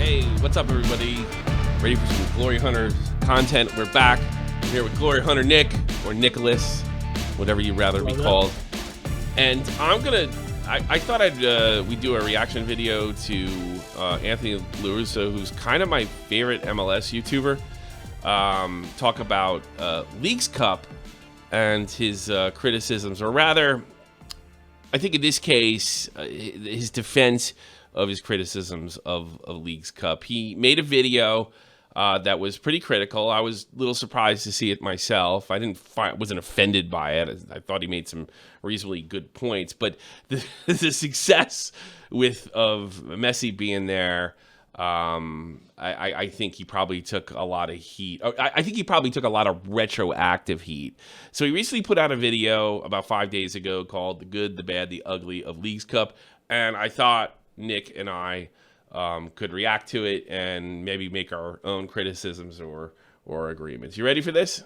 Hey, what's up, everybody? Ready for some Glory Hunter content? We're back. I'm here with Glory Hunter Nick, or Nicholas, whatever you'd rather be called. And I thought we'd do a reaction video to Anthony LaRussa, who's kind of my favorite MLS YouTuber. Talk about Leagues Cup and his criticisms, or rather, I think in this case, his defense of his criticisms of Leagues Cup. He made a video that was pretty critical. I was a little surprised to see it myself. I wasn't offended by it. I thought he made some reasonably good points, but the success of Messi being there, I think he probably took a lot of heat. I think he probably took a lot of retroactive heat. So he recently put out a video about 5 days ago called "The Good, the Bad, the Ugly of Leagues Cup," and I thought Nick and I could react to it and maybe make our own criticisms or agreements. You ready for this?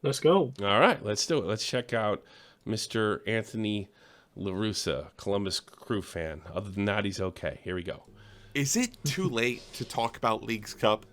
Let's go. All right, let's do it. Let's check out Mr. Anthony LaRussa, Columbus Crew fan. Other than that, he's okay. Here we go. Is it too late to talk about Leagues Cup?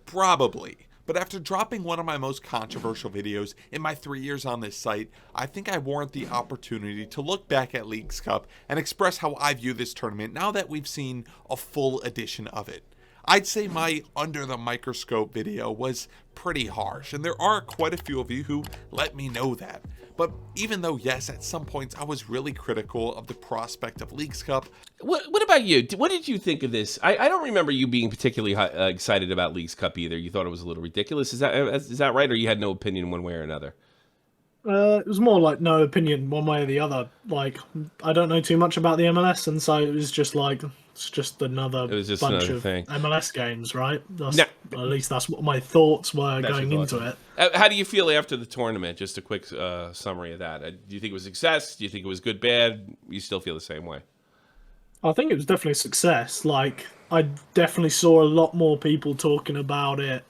Probably. But after dropping one of my most controversial videos in my 3 years on this site, I think I warrant the opportunity to look back at Leagues Cup and express how I view this tournament now that we've seen a full edition of it. I'd say my under the microscope video was pretty harsh, and there are quite a few of you who let me know that. But even though, yes, at some points I was really critical of the prospect of Leagues Cup. What about you? What did you think of this? I don't remember you being particularly excited about Leagues Cup either. You thought it was a little ridiculous. Is that right, or you had no opinion one way or another? It was more like no opinion one way or the other. Like, I don't know too much about the MLS, and so it was just like, it's just another bunch of thing. MLS games, right? At least that's what my thoughts were going into it. How do you feel after the tournament? Just a quick summary of that. Do you think it was a success? Do you think it was good, bad? You still feel the same way? I think it was definitely a success. Like, I definitely saw a lot more people talking about it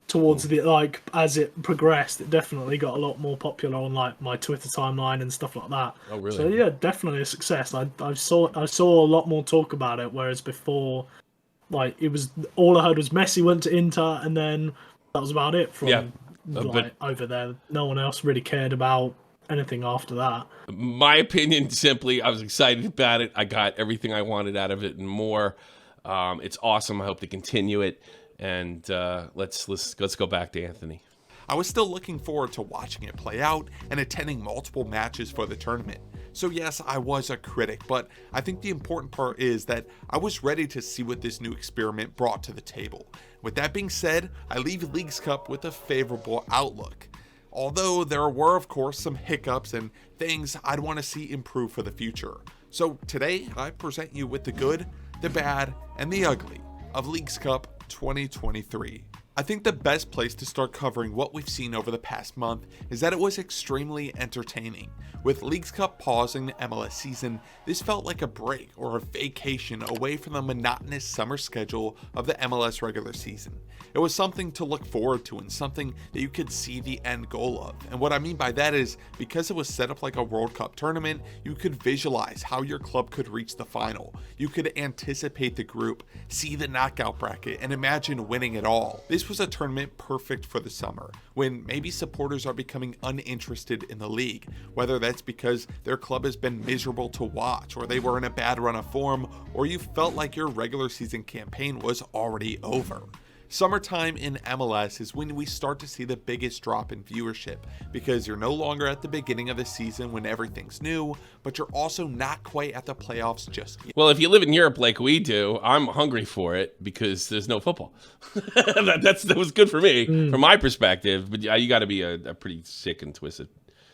towards the, like, as it progressed. It definitely got a lot more popular on, like, my Twitter timeline and stuff like that. Oh, really? So yeah, definitely a success. I saw a lot more talk about it, whereas before, like, it was, all I heard was Messi went to Inter, and then that was about it from over there. No one else really cared about anything after that. My opinion, simply, I was excited about it. I got everything I wanted out of it and more. It's awesome. I hope to continue it. And let's go back to Anthony. I was still looking forward to watching it play out and attending multiple matches for the tournament. So yes, I was a critic, but I think the important part is that I was ready to see what this new experiment brought to the table. With that being said, I leave Leagues Cup with a favorable outlook. Although there were, of course, some hiccups and things I'd want to see improve for the future. So today, I present you with the good, the bad, and the ugly of Leagues Cup 2023. I think the best place to start covering what we've seen over the past month is that it was extremely entertaining. With Leagues Cup pausing the MLS season, this felt like a break or a vacation away from the monotonous summer schedule of the MLS regular season. It was something to look forward to and something that you could see the end goal of. And what I mean by that is, because it was set up like a World Cup tournament, you could visualize how your club could reach the final. You could anticipate the group, see the knockout bracket, and imagine winning it all. This was a tournament perfect for the summer, when maybe supporters are becoming uninterested in the league, whether that's because their club has been miserable to watch, or they were in a bad run of form, or you felt like your regular season campaign was already over. Summertime in MLS is when we start to see the biggest drop in viewership, because you're no longer at the beginning of the season when everything's new, but you're also not quite at the playoffs just yet. Well, if you live in Europe like we do, I'm hungry for it because there's no football. that was good for me, from my perspective, but you got to be a pretty sick and twisted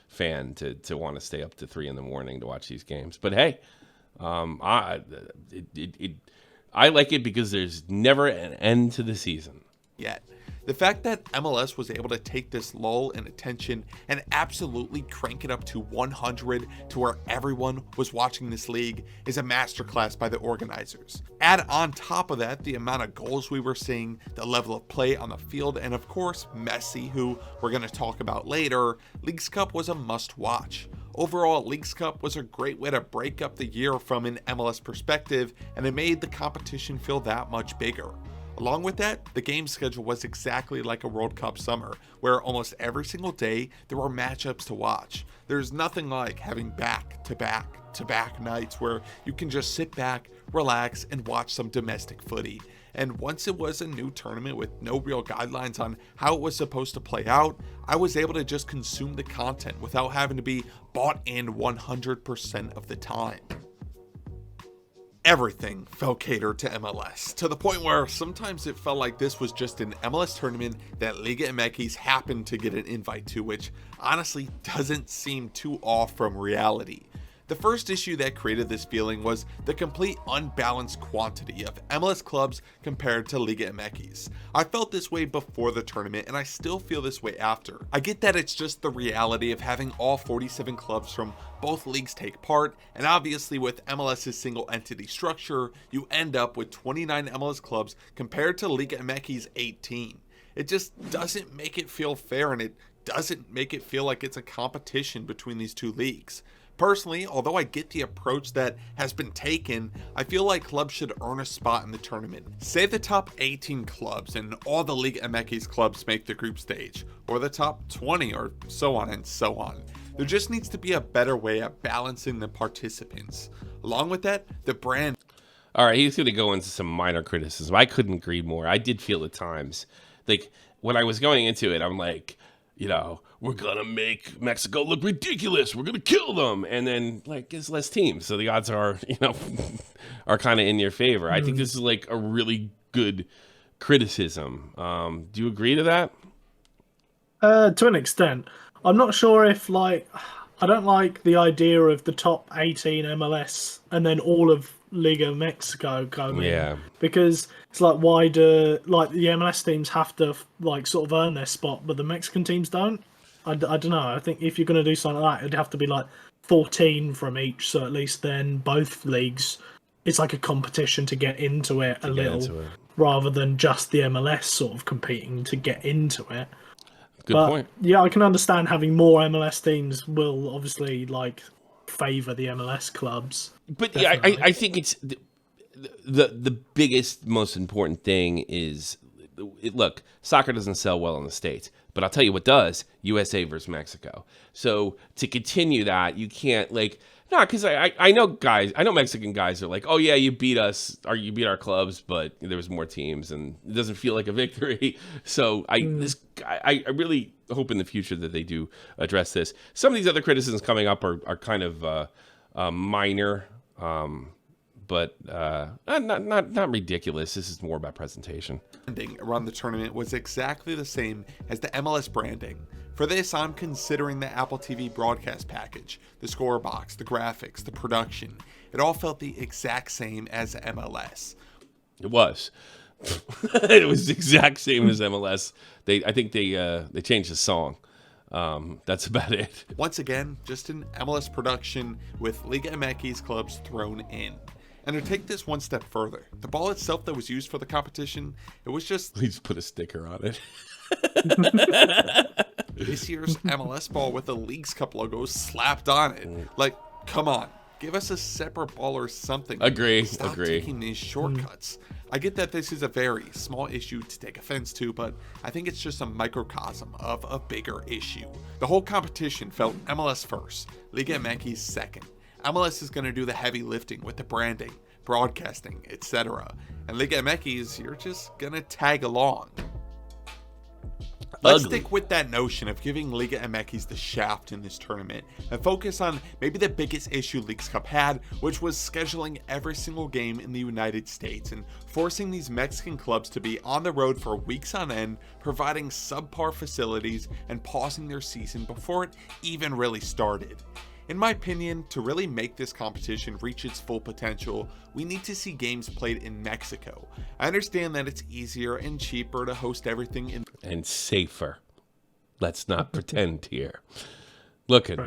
fan to want to stay up to 3 a.m. to watch these games. But hey, I like it because there's never an end to the season. Yet. The fact that MLS was able to take this lull in attention and absolutely crank it up to 100 to where everyone was watching this league is a masterclass by the organizers. Add on top of that the amount of goals we were seeing, the level of play on the field, and of course Messi, who we're going to talk about later. Leagues Cup was a must watch. Overall, Leagues Cup was a great way to break up the year from an MLS perspective, and it made the competition feel that much bigger. Along with that, the game schedule was exactly like a World Cup summer, where almost every single day there were matchups to watch. There's nothing like having back-to-back nights where you can just sit back, relax, and watch some domestic footy. And once it was a new tournament with no real guidelines on how it was supposed to play out, I was able to just consume the content without having to be bought in 100% of the time. Everything felt catered to MLS, to the point where sometimes it felt like this was just an MLS tournament that Liga MX happened to get an invite to, which honestly doesn't seem too off from reality. The first issue that created this feeling was the complete unbalanced quantity of MLS clubs compared to Liga MX. I felt this way before the tournament, and I still feel this way after. I get that it's just the reality of having all 47 clubs from both leagues take part, and obviously with MLS's single entity structure, you end up with 29 MLS clubs compared to Liga MX's 18. It just doesn't make it feel fair, and it doesn't make it feel like it's a competition between these two leagues. Personally, although I get the approach that has been taken, I feel like clubs should earn a spot in the tournament. Say the top 18 clubs and all the Liga MX clubs make the group stage, or the top 20, or so on and so on. There just needs to be a better way of balancing the participants. Along with that, the brand. All right, he's going to go into some minor criticism. I couldn't agree more. I did feel at times, like, when I was going into it, I'm like, you know, we're going to make Mexico look ridiculous. We're going to kill them. And then, like, it's less teams. So the odds are, you know, are kind of in your favor. I think this is, like, a really good criticism. Do you agree to that? To an extent. I'm not sure if, like, I don't like the idea of the top 18 MLS and then all of Liga Mexico going in. Because it's like, why do, like, the MLS teams have to, like, sort of earn their spot, but the Mexican teams don't? I don't know. I think if you're going to do something like that, it'd have to be like 14 from each, so at least then both leagues, it's like a competition to get into it rather than just the MLS sort of competing to get into it. Good point. Yeah, I can understand having more MLS teams will obviously, like, favor the MLS clubs. But definitely. Yeah, I think it's the biggest, most important thing is, look, soccer doesn't sell well in the States, but I'll tell you what does: USA versus Mexico. So to continue that, you can't, like, no, because I know guys, I know Mexican guys are like, oh yeah, you beat us, or you beat our clubs, but there was more teams, and it doesn't feel like a victory. So I really hope in the future that they do address this. Some of these other criticisms coming up are kind of minor, but not ridiculous. This is more about presentation. Branding around the tournament was exactly the same as the MLS branding. For this, I'm considering the Apple TV broadcast package, the score box, the graphics, the production. It all felt the exact same as MLS. It was. It was the exact same as MLS. I think they changed the song. That's about it. Once again, just an MLS production with Liga MX clubs thrown in. And to take this one step further, the ball itself that was used for the competition, it was just... Please put a sticker on it. This year's MLS ball with the Leagues Cup logo slapped on it. Like, come on. Give us a separate ball or something. Stop taking these shortcuts. I get that this is a very small issue to take offense to, but I think it's just a microcosm of a bigger issue. The whole competition felt MLS first, Liga MX second. MLS is going to do the heavy lifting with the branding, broadcasting, etc. And Liga MX, you're just going to tag along. Let's stick with that notion of giving Liga MX the shaft in this tournament and focus on maybe the biggest issue Leagues Cup had, which was scheduling every single game in the United States and forcing these Mexican clubs to be on the road for weeks on end, providing subpar facilities and pausing their season before it even really started. In my opinion, to really make this competition reach its full potential, we need to see games played in Mexico. I understand that it's easier and cheaper to host everything in... And safer. Let's not pretend here. Look at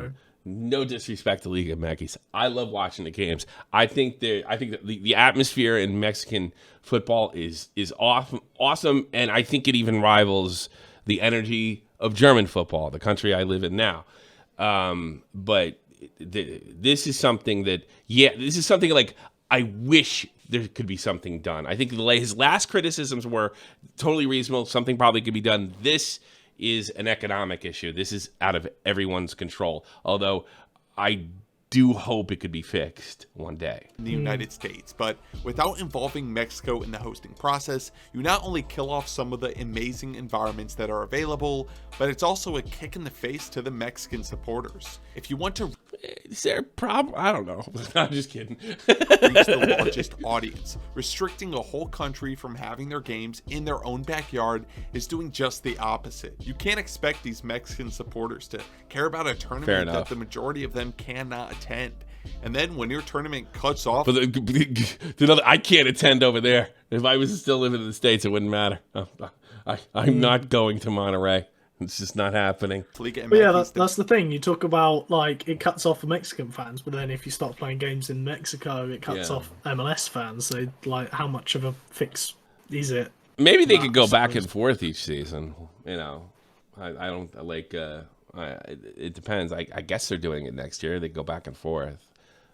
no disrespect to Liga MX. I love watching the games. I think that the atmosphere in Mexican football is awesome, and I think it even rivals the energy of German football, the country I live in now. But this is something that, this is something like I wish there could be something done. I think his last criticisms were totally reasonable. Something probably could be done. This is an economic issue. This is out of everyone's control. Although I do hope it could be fixed one day. In the United States, but without involving Mexico in the hosting process, you not only kill off some of the amazing environments that are available, but it's also a kick in the face to the Mexican supporters. If you want to Is there a problem? I don't know. I'm just kidding. reach the largest audience, restricting a whole country from having their games in their own backyard is doing just the opposite. You can't expect these Mexican supporters to care about a tournament that the majority of them cannot attend. And then when your tournament cuts off, But I can't attend over there. If I was still living in the States, it wouldn't matter. I'm not going to Monterrey. It's just not happening. But yeah, that's the thing. You talk about, like, it cuts off the Mexican fans, but then if you start playing games in Mexico, it cuts off MLS fans. So, like, how much of a fix is it? Maybe they could go back and forth each season. You know, I don't like. It depends. I guess they're doing it next year. They go back and forth.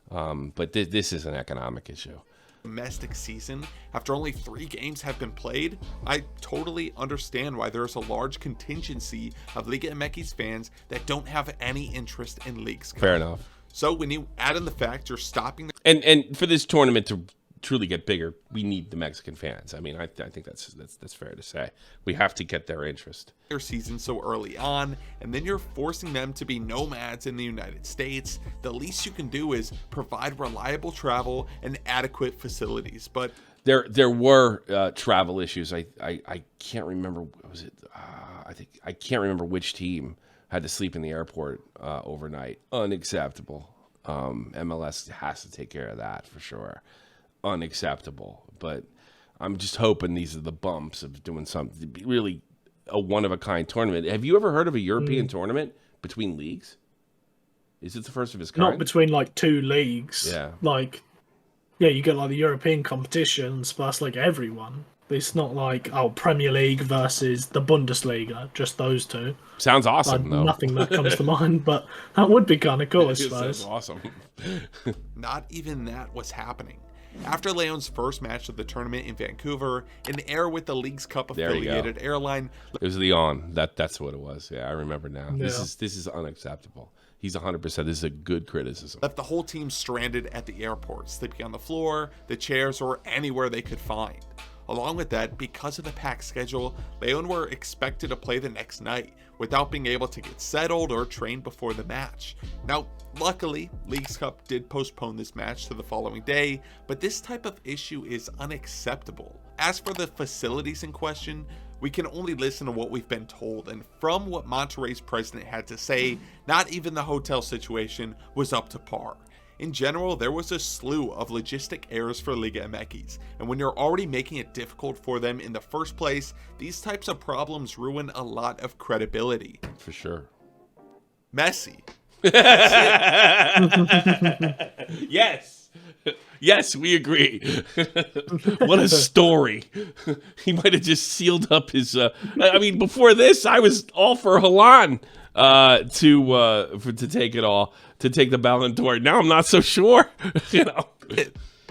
But this is an economic issue. Domestic season, after only 3 games have been played, I totally understand why there's a large contingency of Liga MX fans that don't have any interest in Leagues Cup. Fair enough. So when you add in the fact you're stopping And for this tournament to truly get bigger, we need the Mexican fans. I mean, I think that's fair to say. We have to get their interest. their season so early on, and then you're forcing them to be nomads in the United States, the least you can do is provide reliable travel and adequate facilities. But there were travel issues. I can't remember. Was it? I can't remember which team had to sleep in the airport overnight. Unacceptable. MLS has to take care of that for sure. Unacceptable. But I'm just hoping these are the bumps of doing something really a one-of-a-kind tournament. Have you ever heard of a European tournament between leagues? Is it the first of its kind? Not between like 2 leagues. Yeah. Like, yeah, you get like the European competitions, but that's like everyone. It's not like, Premier League versus the Bundesliga, just those 2. Sounds awesome, though. Nothing that comes to mind, but that would be kind of cool, I It suppose. sounds awesome. not even that was happening. After Leon's first match of the tournament in Vancouver, in air with the Leagues Cup affiliated airline, It was Leon. That's what it was. Yeah, I remember now. Yeah. This is unacceptable. He's 100%. This is a good criticism. left the whole team stranded at the airport, sleeping on the floor, the chairs, or anywhere they could find. Along with that, because of the packed schedule, Leon were expected to play the next night without being able to get settled or train before the match. Now, luckily, Leagues Cup did postpone this match to the following day, but this type of issue is unacceptable. As for the facilities in question, we can only listen to what we've been told, and from what Monterrey's president had to say, not even the hotel situation was up to par. In general, there was a slew of logistic errors for Liga MX, and when you're already making it difficult for them in the first place, these types of problems ruin a lot of credibility. For sure. Messi. Yes. Yes, we agree. What a story. He might have just sealed up his... I mean, before this, I was all for Haaland to take it all, to take the Ballon d'Or. Now I'm not so sure. You know,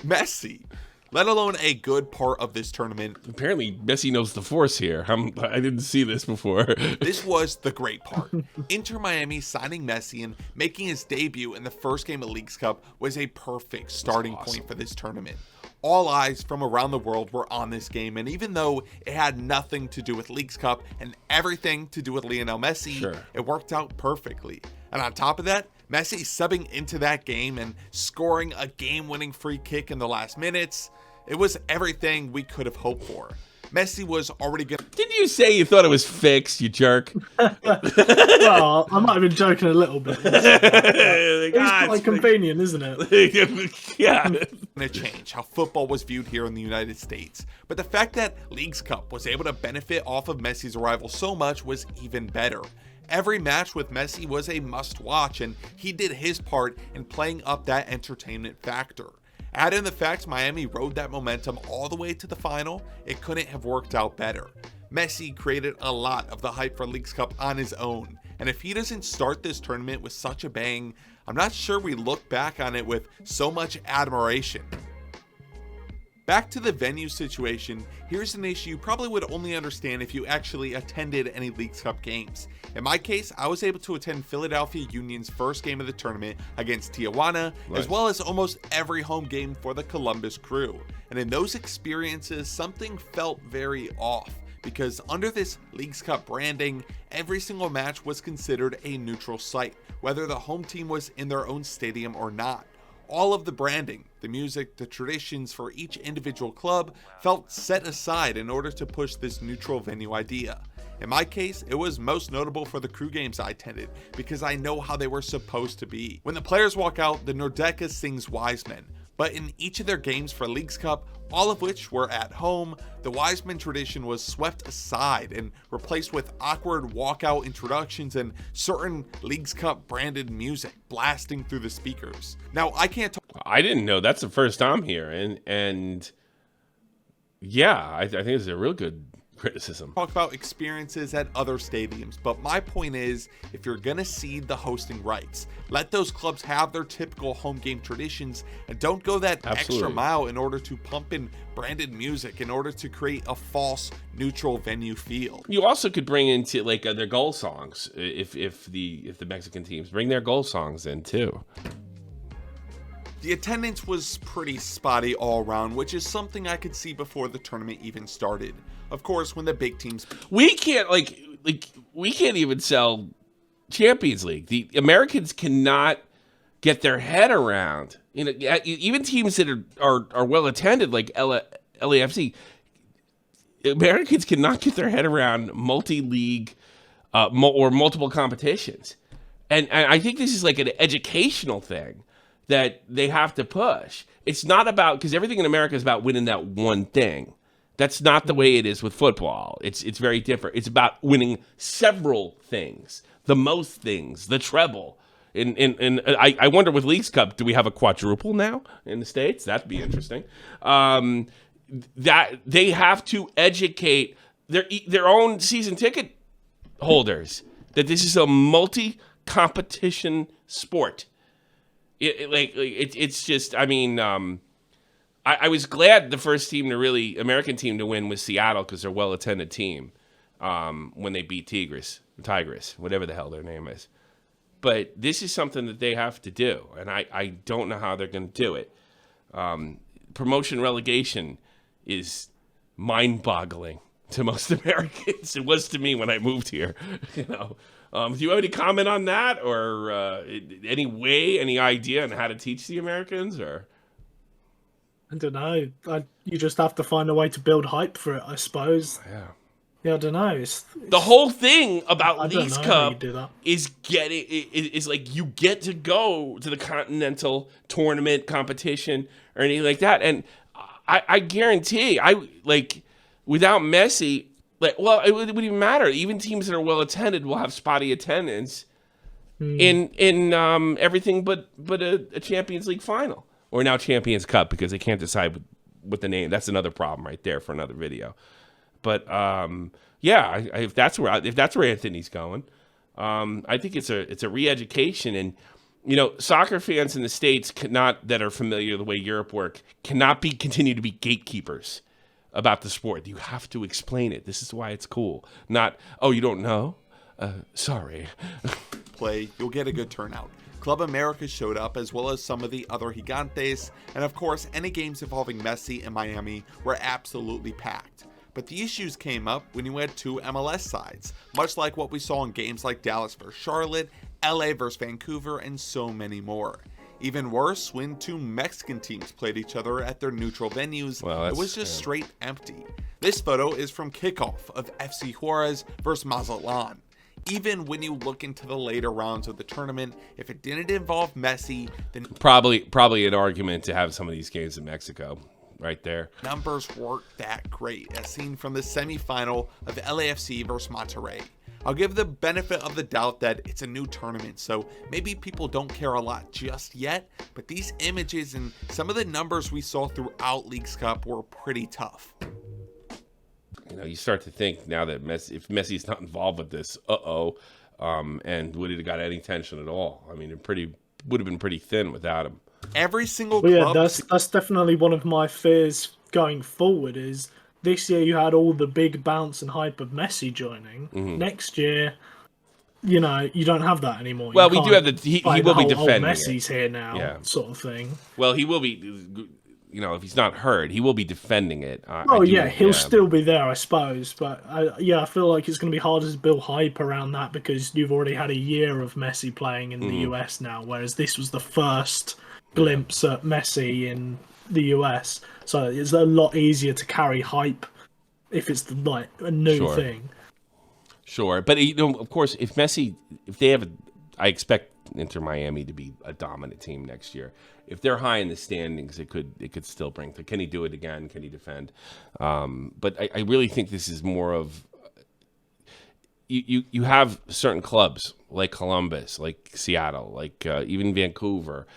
Messi, let alone a good part of this tournament. Apparently, Messi knows the force here. I didn't see this before. This was the great part. Inter Miami signing Messi and making his debut in the first game of Leagues Cup was a perfect starting point for this tournament. All eyes from around the world were on this game, and even though it had nothing to do with Leagues Cup and everything to do with Lionel Messi, it worked out perfectly. And on top of that, Messi subbing into that game and scoring a game-winning free kick in the last minutes, it was everything we could have hoped for. Messi was already good. Didn't you say you thought it was fixed, you jerk? Well, I might have been joking a little bit. It's quite convenient, isn't it? Yeah. To change how football was viewed here in the United States. But the fact that Leagues Cup was able to benefit off of Messi's arrival so much was even better. Every match with Messi was a must-watch, and he did his part in playing up that entertainment factor. Add in the fact Miami rode that momentum all the way to the final, it couldn't have worked out better. Messi created a lot of the hype for Leagues Cup on his own, and if he doesn't start this tournament with such a bang, I'm not sure we look back on it with so much admiration. Back to the venue situation, here's an issue you probably would only understand if you actually attended any Leagues Cup games. In my case, I was able to attend Philadelphia Union's first game of the tournament against Tijuana, as well as almost every home game for the Columbus Crew. And in those experiences, something felt very off, because under this Leagues Cup branding, every single match was considered a neutral site, whether the home team was in their own stadium or not. All of the branding, the music, the traditions for each individual club felt set aside in order to push this neutral venue idea. In my case, it was most notable for the Crew games I attended, because I know how they were supposed to be. When the players walk out, the Nordeca sings Wise Men, but in each of their games for Leagues Cup, all of which were at home, the Wise Men tradition was swept aside and replaced with awkward walkout introductions and certain Leagues Cup branded music blasting through the speakers. Now, I can't talk. I didn't know. That's the first time here, and yeah, I think it's a real good criticism. Talk about experiences at other stadiums, but my point is, if you're gonna cede the hosting rights, let those clubs have their typical home game traditions and don't go that extra mile in order to pump in branded music in order to create a false neutral venue feel. You also could bring into like their goal songs if the Mexican teams bring their goal songs in too. The attendance was pretty spotty all around, which is something I could see before the tournament even started. Of course, when the big teams... We can't we can't even sell Champions League. The Americans cannot get their head around. You know, even teams that are well attended like LAFC, Americans cannot get their head around multi-league or multiple competitions. And I think this is like an educational thing that they have to push. It's not about, because everything in America is about winning that one thing. That's not the way it is with football. It's very different. It's about winning several things, the most things, the treble. I wonder with Leagues Cup, do we have a quadruple now in the States? That'd be interesting. That they have to educate their own season ticket holders that this is a multi-competition sport. It's just, I mean, I was glad the first American team to win was Seattle because they're a well-attended team when they beat Tigres, whatever the hell their name is. But this is something that they have to do, and I don't know how they're going to do it. Promotion relegation is mind-boggling to most Americans. It was to me when I moved here, you know. Do you have any comment on that, or any idea on how to teach the Americans, or? I don't know. You just have to find a way to build hype for it, I suppose. Yeah, I don't know. The whole thing about Leagues Cup is like you get to go to the continental tournament competition or anything like that, and I guarantee, without Messi. It wouldn't even matter. Even teams that are well attended will have spotty attendance in everything but a Champions League final, or now Champions Cup, because they can't decide with the name. That's another problem right there for another video. But if that's where Anthony's going, I think it's a re-education, and you know, soccer fans in the States that are familiar the way Europe work cannot continue to be gatekeepers about the sport. You have to explain it. This is why it's cool. Not, oh, you don't know? Sorry. You'll get a good turnout. Club America showed up, as well as some of the other Gigantes, and of course, any games involving Messi and Miami were absolutely packed. But the issues came up when you had two MLS sides, much like what we saw in games like Dallas vs. Charlotte, LA vs. Vancouver, and so many more. Even worse, when two Mexican teams played each other at their neutral venues, it was just straight empty. This photo is from kickoff of FC Juarez versus Mazatlan. Even when you look into the later rounds of the tournament, if it didn't involve Messi, then probably an argument to have some of these games in Mexico, right there. Numbers weren't that great, as seen from the semifinal of LAFC versus Monterrey. I'll give the benefit of the doubt that it's a new tournament, so maybe people don't care a lot just yet, but these images and some of the numbers we saw throughout Leagues Cup were pretty tough. You know, you start to think now that if Messi's not involved with this, and would it have got any tension at all? I mean, a pretty would have been pretty thin without him. Every single Well, club. yeah, that's definitely one of my fears going forward. Is this year you had all the big bounce and hype of Messi joining. Next year, you don't have that anymore. Well, You we do can't have he fight will be the whole, defending Messi's here now, Yeah. sort of thing. Well, he will be. If he's not hurt, he will be defending it. He'll still be there, I suppose. But I feel like it's going to be harder to build hype around that because you've already had a year of Messi playing in the US now, whereas this was the first glimpse at Messi in the US. So it's a lot easier to carry hype if it's like a new thing. Sure, but of course, if they have, I expect Inter Miami to be a dominant team next year. If they're high in the standings, it could still bring. Can he do it again? Can he defend? But I really think this is more of you have certain clubs like Columbus, like Seattle, like even Vancouver,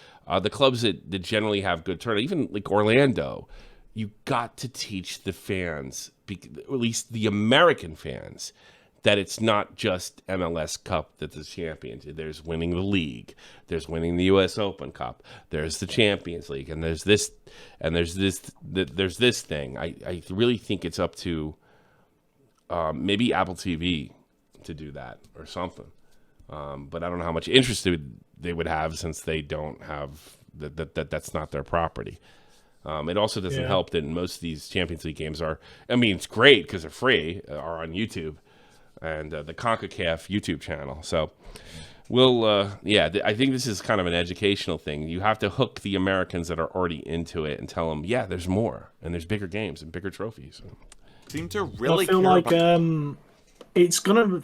the clubs that generally have good turnout, even like Orlando. You got to teach the fans, at least the American fans, that it's not just MLS Cup that's the champions. There's winning the league. There's winning the U.S. Open Cup. There's the Champions League, and there's this thing. I really think it's up to maybe Apple TV to do that or something. But I don't know how much interest they would have since they don't have that's not their property. It also doesn't help that most of these Champions League games are. I mean, it's great because they're free, are on YouTube. And the CONCACAF YouTube channel. So I think this is kind of an educational thing. You have to hook the Americans that are already into it and tell them, there's more and there's bigger games and bigger trophies. Seem to really I feel like it's gonna.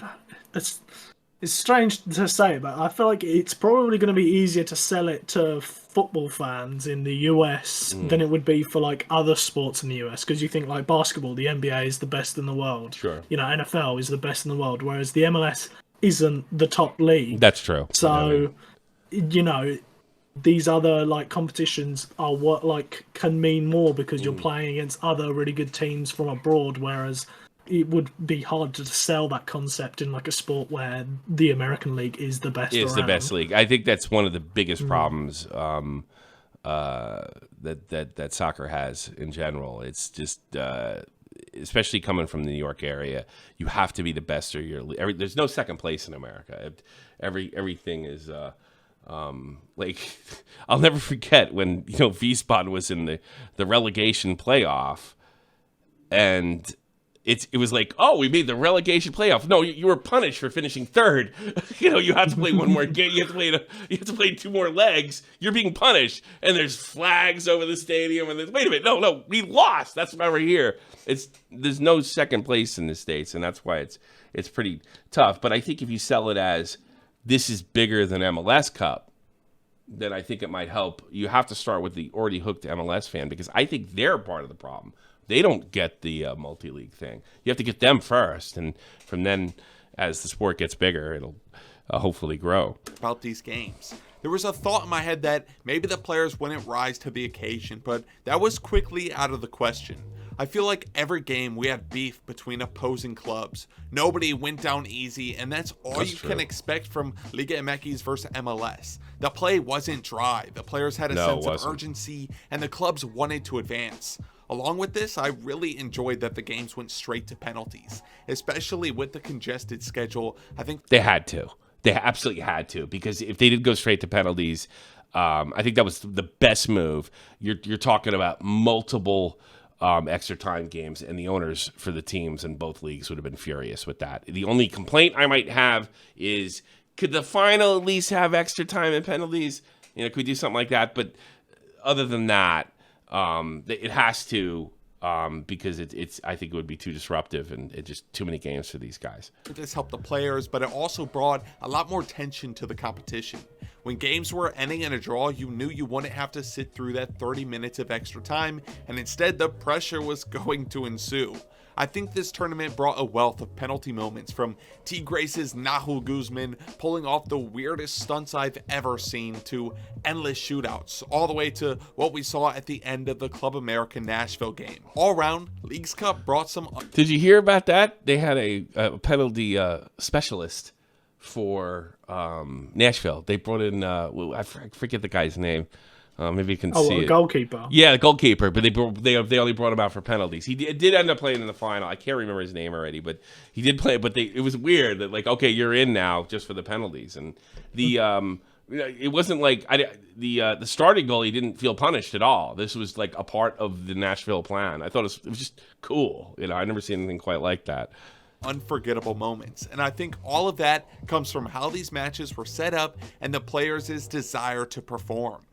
It's strange to say, but I feel like it's probably going to be easier to sell it to football fans in the US than it would be for like other sports in the US. Because you think like basketball, the NBA is the best in the world. Sure. NFL is the best in the world, whereas the MLS isn't the top league. That's true. So, these other like competitions are what like can mean more because you're playing against other really good teams from abroad, whereas it would be hard to sell that concept in like a sport where the American League is the best. It's the best league. I think that's one of the biggest problems that soccer has in general. It's just, especially coming from the New York area, you have to be the best or there's no second place in America. Everything is like I'll never forget when Wiesbaden was in the relegation playoff and. It was like, oh, we made the relegation playoff. No, you were punished for finishing third. You have to play one more game. You have to play 2 more legs. You're being punished, and there's flags over the stadium. And wait a minute, no, we lost. That's why we're here. There's no second place in the States, and that's why it's pretty tough. But I think if you sell it as this is bigger than MLS Cup, then I think it might help. You have to start with the already hooked MLS fan because I think they're part of the problem. They don't get the multi-league thing. You have to get them first, and from then, as the sport gets bigger, it'll hopefully grow. About these games, there was a thought in my head that maybe the players wouldn't rise to the occasion, but that was quickly out of the question. I feel like every game we had beef between opposing clubs. Nobody went down easy, and that's all you can expect from Liga MX versus MLS. The play wasn't dry. The players had a sense of urgency, and the clubs wanted to advance. Along with this, I really enjoyed that the games went straight to penalties, especially with the congested schedule. I think they had to. They absolutely had to, because if they did go straight to penalties, I think that was the best move. You're talking about multiple extra time games, and the owners for the teams in both leagues would have been furious with that. The only complaint I might have is, could the final at least have extra time and penalties? Could we do something like that? But other than that, it has to, because it's. I think it would be too disruptive and it's just too many games for these guys. This helped the players, but it also brought a lot more tension to the competition. When games were ending in a draw, you knew you wouldn't have to sit through that 30 minutes of extra time, and instead the pressure was going to ensue. I think this tournament brought a wealth of penalty moments, from Tigres' Nahul Guzman pulling off the weirdest stunts I've ever seen to endless shootouts, all the way to what we saw at the end of the Club America Nashville game. All around, Leagues Cup brought some... Did you hear about that? They had a penalty specialist for Nashville. They brought in I forget the guy's name. Maybe you can see a it. Goalkeeper. Yeah, the goalkeeper, but they only brought him out for penalties. He did end up playing in the final. I can't remember his name already, but he did play. But it was weird that, like, okay, you're in now just for the penalties, and the it wasn't like the starting goalie didn't feel punished at all. This was like a part of the Nashville plan. I thought it was just cool. I never seen anything quite like that. Unforgettable moments, and I think all of that comes from how these matches were set up and the players' desire to perform.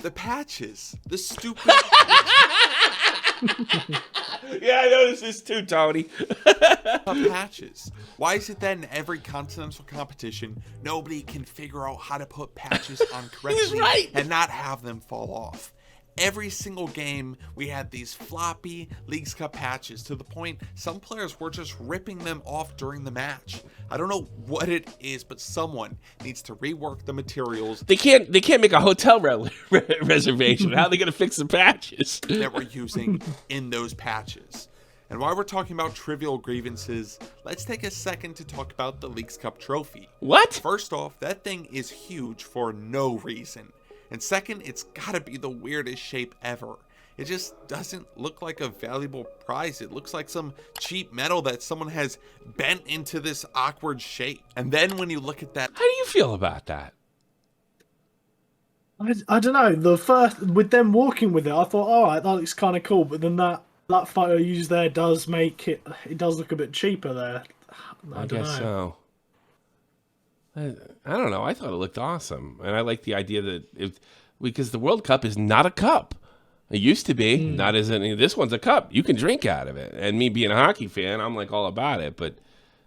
The patches, the stupid. Yeah, I noticed this too, Tony. Patches. Why is it that in every continental competition, nobody can figure out how to put patches on correctly and not have them fall off? Every single game, we had these floppy Leagues Cup patches to the point some players were just ripping them off during the match. I don't know what it is, but someone needs to rework the materials. They can't make a hotel reservation. How are they going to fix the patches that we're using in those patches? And while we're talking about trivial grievances, let's take a second to talk about the Leagues Cup trophy. What? First off, that thing is huge for no reason. And second, it's gotta be the weirdest shape ever. It just doesn't look like a valuable prize. It looks like some cheap metal that someone has bent into this awkward shape. And then when you look at that... How do you feel about that? I don't know. The first, with them walking with it, I thought, all right, that looks kind of cool. But then that photo used there does make it does look a bit cheaper there. I guess so. I don't know. I thought it looked awesome, and I like the idea that because the World Cup is not a cup. It used to be. Not as any. This one's a cup. You can drink out of it. And me being a hockey fan, I'm like all about it. But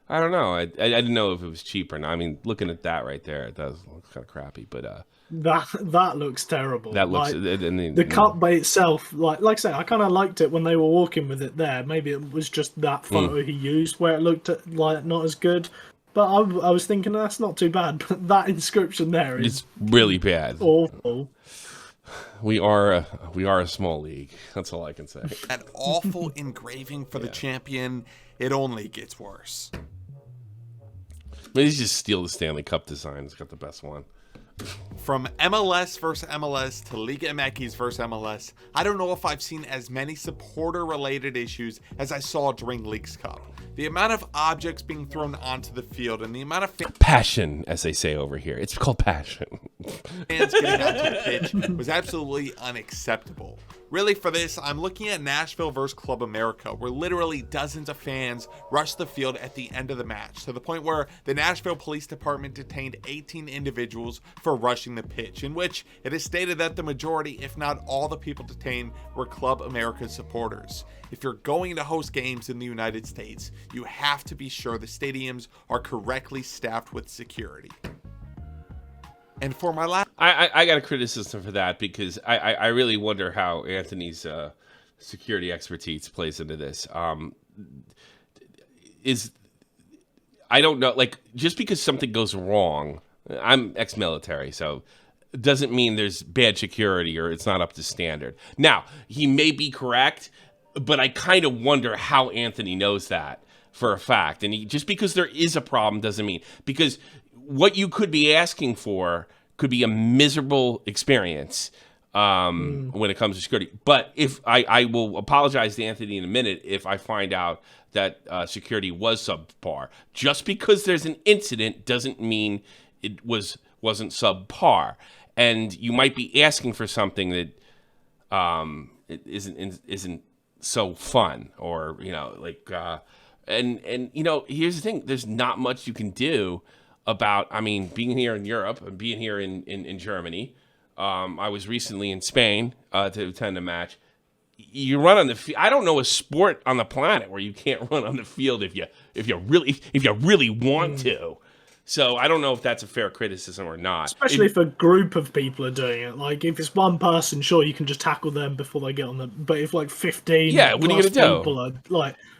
I don't know. I didn't know if it was cheap or not. I mean, looking at that right there, it does look kind of crappy. But that looks terrible. That looks like, the cup by itself. Like I say, I kind of liked it when they were walking with it there. Maybe it was just that photo he used where it looked like not as good. But I was thinking that's not too bad. But that inscription there is really bad. Awful. We are a small league. That's all I can say. That awful engraving for the champion. It only gets worse. Maybe just steal the Stanley Cup design. It's got the best one. From MLS versus MLS to Liga MX versus MLS, I don't know if I've seen as many supporter-related issues as I saw during Leagues Cup. The amount of objects being thrown onto the field and the amount of passion, as they say over here. It's called passion. Fans getting onto the pitch was absolutely unacceptable. Really, for this, I'm looking at Nashville versus Club America, where literally dozens of fans rushed the field at the end of the match, to the point where the Nashville Police Department detained 18 individuals for rushing the pitch, in which it is stated that the majority, if not all the people detained, were Club America supporters. If you're going to host games in the United States, you have to be sure the stadiums are correctly staffed with security. And for my last... I got a criticism for that because I really wonder how Anthony's security expertise plays into this. I don't know, like, just because something goes wrong, I'm ex-military, so it doesn't mean there's bad security or it's not up to standard. Now, he may be correct, but I kind of wonder how Anthony knows that for a fact. And just because there is a problem doesn't mean, because what you could be asking for could be a miserable experience when it comes to security. But if I will apologize to Anthony in a minute if I find out that security was subpar. Just because there's an incident doesn't mean it wasn't subpar. And you might be asking for something that it isn't so fun, or and here's the thing: there's not much you can do about, being here in Europe and being here in Germany. I was recently in Spain to attend a match. You run on the field. I don't know a sport on the planet where you can't run on the field if you really want to. So I don't know if that's a fair criticism or not. Especially if a group of people are doing it. Like, if it's one person, sure, you can just tackle them before they get on the... But if, 15 what are you gonna do? People are,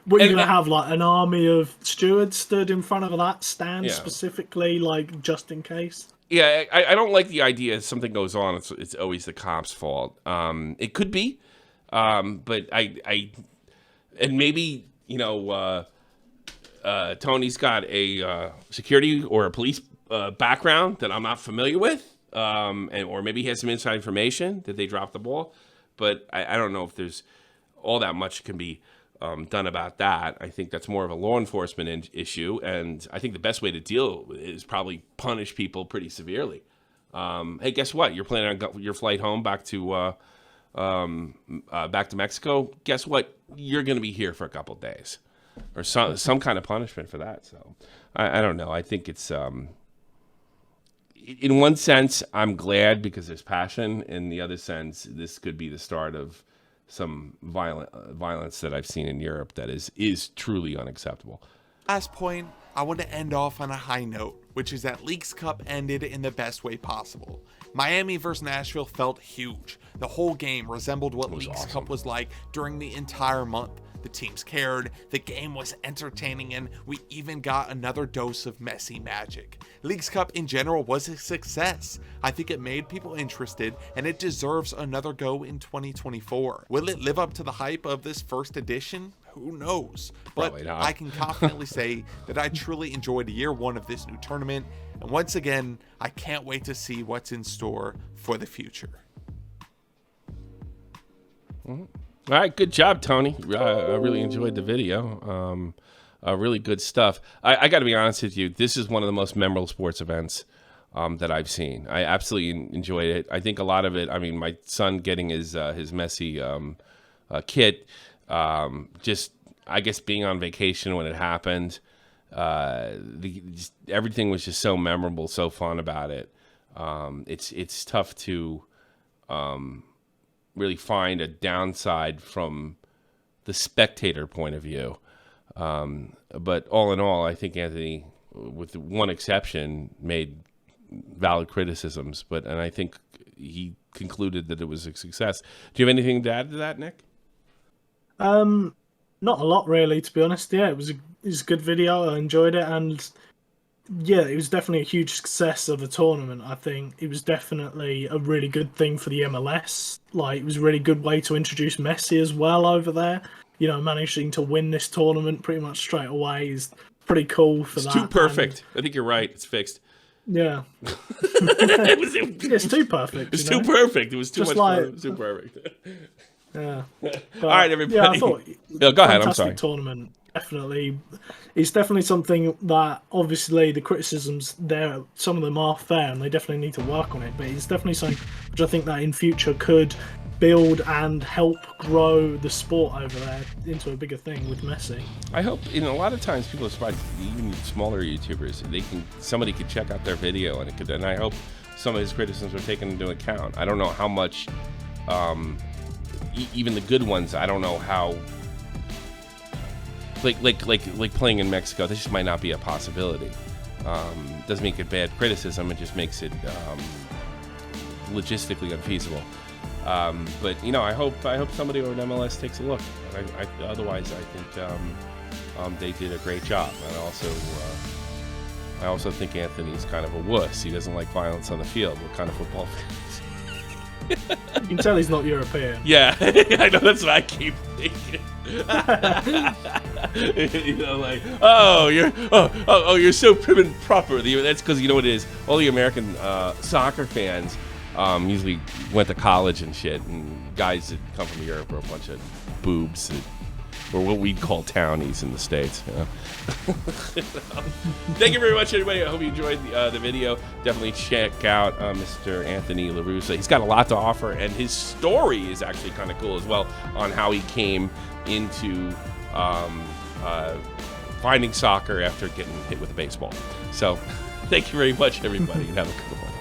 what are you going to have, an army of stewards stood in front of that stand specifically, just in case? Yeah, I don't like the idea if something goes on, it's always the cops' fault. It could be, but and maybe, Tony's got a security or a police background that I'm not familiar with, or maybe he has some inside information that they dropped the ball. But I don't know if there's all that much can be done about that. I think that's more of a law enforcement issue, and I think the best way to deal with it is probably punish people pretty severely. Hey, guess what? You're planning on your flight home back to Mexico. Guess what? You're going to be here for a couple of days, or some kind of punishment for that. So I don't know. I think it's in one sense I'm glad because there's passion. In the other sense, this could be the start of some violence that I've seen in Europe that is truly unacceptable. Last point, I want to end off on a high note, which is that Leagues Cup ended in the best way possible. Miami versus Nashville felt huge. The whole game resembled what Leagues Cup was like during the entire month. The teams cared, the game was entertaining, and we even got another dose of Messi magic. Leagues Cup in general was a success. I think it made people interested, and it deserves another go in 2024. Will it live up to the hype of this first edition? Who knows? But I can confidently say that I truly enjoyed year one of this new tournament, and once again, I can't wait to see what's in store for the future. Mm-hmm. All right, good job, Tony. I really enjoyed the video. Really good stuff. I got to be honest with you. This is one of the most memorable sports events that I've seen. I absolutely enjoyed it. I think a lot of it. I mean, my son getting his Messi kit. Just I guess being on vacation when it happened. Everything was just so memorable, so fun about it. It's tough to really find a downside from the spectator point of view. But all in all, I think Anthony, with one exception, made valid criticisms. And I think he concluded that it was a success. Do you have anything to add to that, Nick? Not a lot, really, to be honest. Yeah, it was a good video. I enjoyed it, and yeah, it was definitely a huge success of a tournament. I think it was definitely a really good thing for the MLS. Like, it was a really good way to introduce Messi as well over there. You know, managing to win this tournament pretty much straight away is pretty cool for that. It's too perfect. I think you're right. It's fixed. Yeah. It's too perfect. It's too perfect. It was too much fun. It was too perfect. Yeah. All right, everybody. Yeah, I thought, go ahead. I'm sorry. Tournament. Definitely, it's definitely something that obviously the criticisms there, some of them are fair, and they definitely need to work on it. But it's definitely something which I think that in future could build and help grow the sport over there into a bigger thing with Messi. I hope, a lot of times people are surprised, even smaller YouTubers, somebody could check out their video and I hope some of his criticisms are taken into account. I don't know how much, even the good ones, I don't know how. Like playing in Mexico, this just might not be a possibility. Doesn't make it bad criticism; it just makes it logistically unfeasible. But I hope somebody over at MLS takes a look. Otherwise, I think they did a great job. And I also think Anthony's kind of a wuss. He doesn't like violence on the field. What kind of football fan is he? You can tell he's not European. Yeah, I know, that's what I keep thinking. You're so prim and proper. That's because you know what it is. All the American soccer fans usually went to college and shit, and guys that come from Europe are a bunch of boobs or what we'd call townies in the States. Thank you very much, everybody. I hope you enjoyed the video. Definitely check out Mr. Anthony LaRussa. He's got a lot to offer, and his story is actually kind of cool as well on how he came into finding soccer after getting hit with a baseball. So thank you very much, everybody, and have a good one.